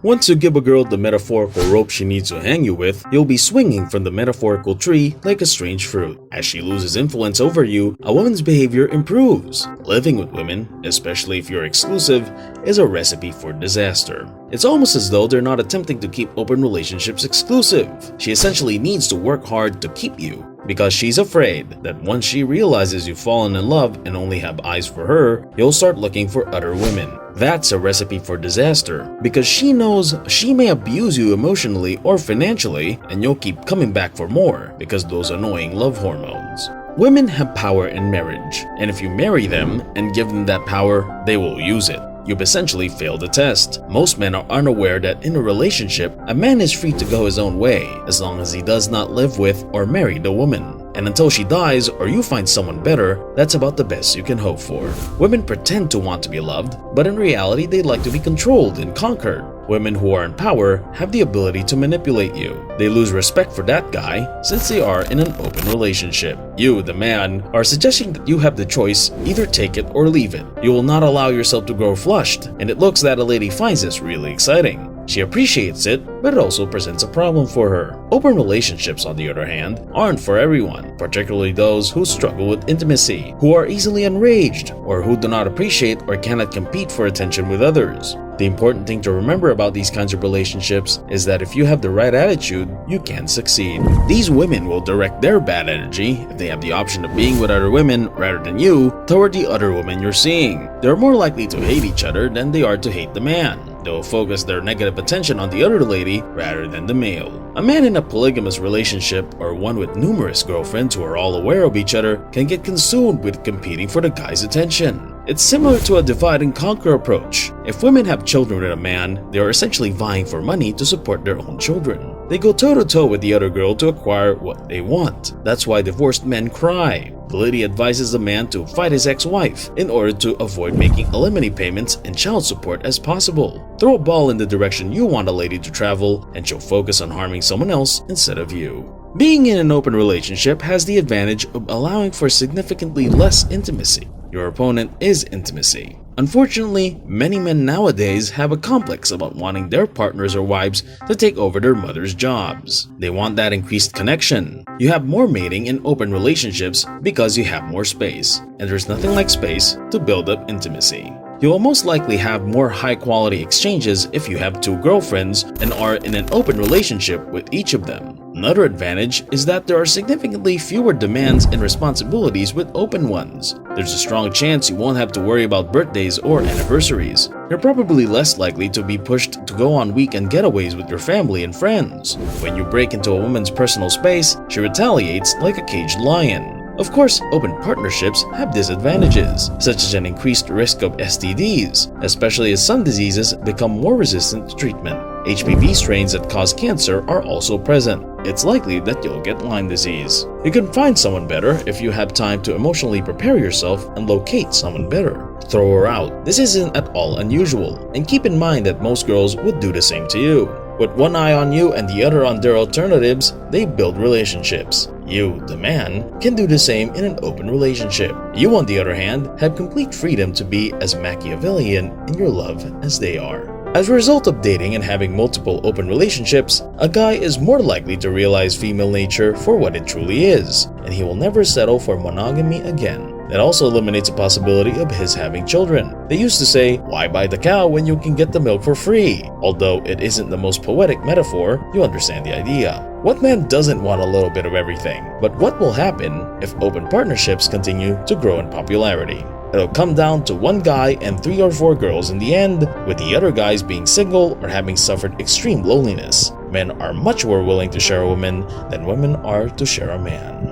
Once you give a girl the metaphorical rope she needs to hang you with, you'll be swinging from the metaphorical tree like a strange fruit. As she loses influence over you, a woman's behavior improves. Living with women, especially if you're exclusive, is a recipe for disaster. It's almost as though they're not attempting to keep open relationships exclusive. She essentially needs to work hard to keep you, because she's afraid that once she realizes you've fallen in love and only have eyes for her, you'll start looking for other women. That's a recipe for disaster, because she knows she may abuse you emotionally or financially, and you'll keep coming back for more because those annoying love hormones. Women have power in marriage, and if you marry them and give them that power, they will use it. You've essentially failed the test. Most men are unaware that in a relationship, a man is free to go his own way as long as he does not live with or marry the woman. And until she dies or you find someone better, that's about the best you can hope for. Women pretend to want to be loved, but in reality they like to be controlled and conquered. Women who are in power have the ability to manipulate you. They lose respect for that guy since they are in an open relationship. You, the man, are suggesting that you have the choice, either take it or leave it. You will not allow yourself to grow flushed, and it looks that a lady finds this really exciting. She appreciates it, but it also presents a problem for her. Open relationships, on the other hand, aren't for everyone, particularly those who struggle with intimacy, who are easily enraged, or who do not appreciate or cannot compete for attention with others. The important thing to remember about these kinds of relationships is that if you have the right attitude, you can succeed. These women will direct their bad energy, if they have the option of being with other women rather than you, toward the other woman you're seeing. They're more likely to hate each other than they are to hate the man. They'll focus their negative attention on the other lady rather than the male. A man in a polygamous relationship, or one with numerous girlfriends who are all aware of each other, can get consumed with competing for the guy's attention. It's similar to a divide and conquer approach. If women have children with a man, they are essentially vying for money to support their own children. They go toe-to-toe with the other girl to acquire what they want. That's why divorced men cry. The lady advises the man to fight his ex-wife in order to avoid making alimony payments and child support as possible. Throw a ball in the direction you want a lady to travel, and she'll focus on harming someone else instead of you. Being in an open relationship has the advantage of allowing for significantly less intimacy. Your opponent is intimacy. Unfortunately, many men nowadays have a complex about wanting their partners or wives to take over their mother's jobs. They want that increased connection. You have more mating in open relationships because you have more space, and there's nothing like space to build up intimacy. You will most likely have more high-quality exchanges if you have two girlfriends and are in an open relationship with each of them. Another advantage is that there are significantly fewer demands and responsibilities with open ones. There's a strong chance you won't have to worry about birthdays or anniversaries. You're probably less likely to be pushed to go on weekend getaways with your family and friends. When you break into a woman's personal space, she retaliates like a caged lion. Of course, open partnerships have disadvantages, such as an increased risk of STDs, especially as some diseases become more resistant to treatment. HPV strains that cause cancer are also present. It's likely that you'll get Lyme disease. You can find someone better if you have time to emotionally prepare yourself and locate someone better. Throw her out. This isn't at all unusual, and keep in mind that most girls would do the same to you. With one eye on you and the other on their alternatives, they build relationships. You, the man, can do the same in an open relationship. You, on the other hand, have complete freedom to be as Machiavellian in your love as they are. As a result of dating and having multiple open relationships, a guy is more likely to realize female nature for what it truly is, and he will never settle for monogamy again. That also eliminates the possibility of his having children. They used to say, why buy the cow when you can get the milk for free? Although it isn't the most poetic metaphor, you understand the idea. What man doesn't want a little bit of everything? But what will happen if open partnerships continue to grow in popularity? It'll come down to one guy and 3 or 4 girls in the end, with the other guys being single or having suffered extreme loneliness. Men are much more willing to share a woman than women are to share a man.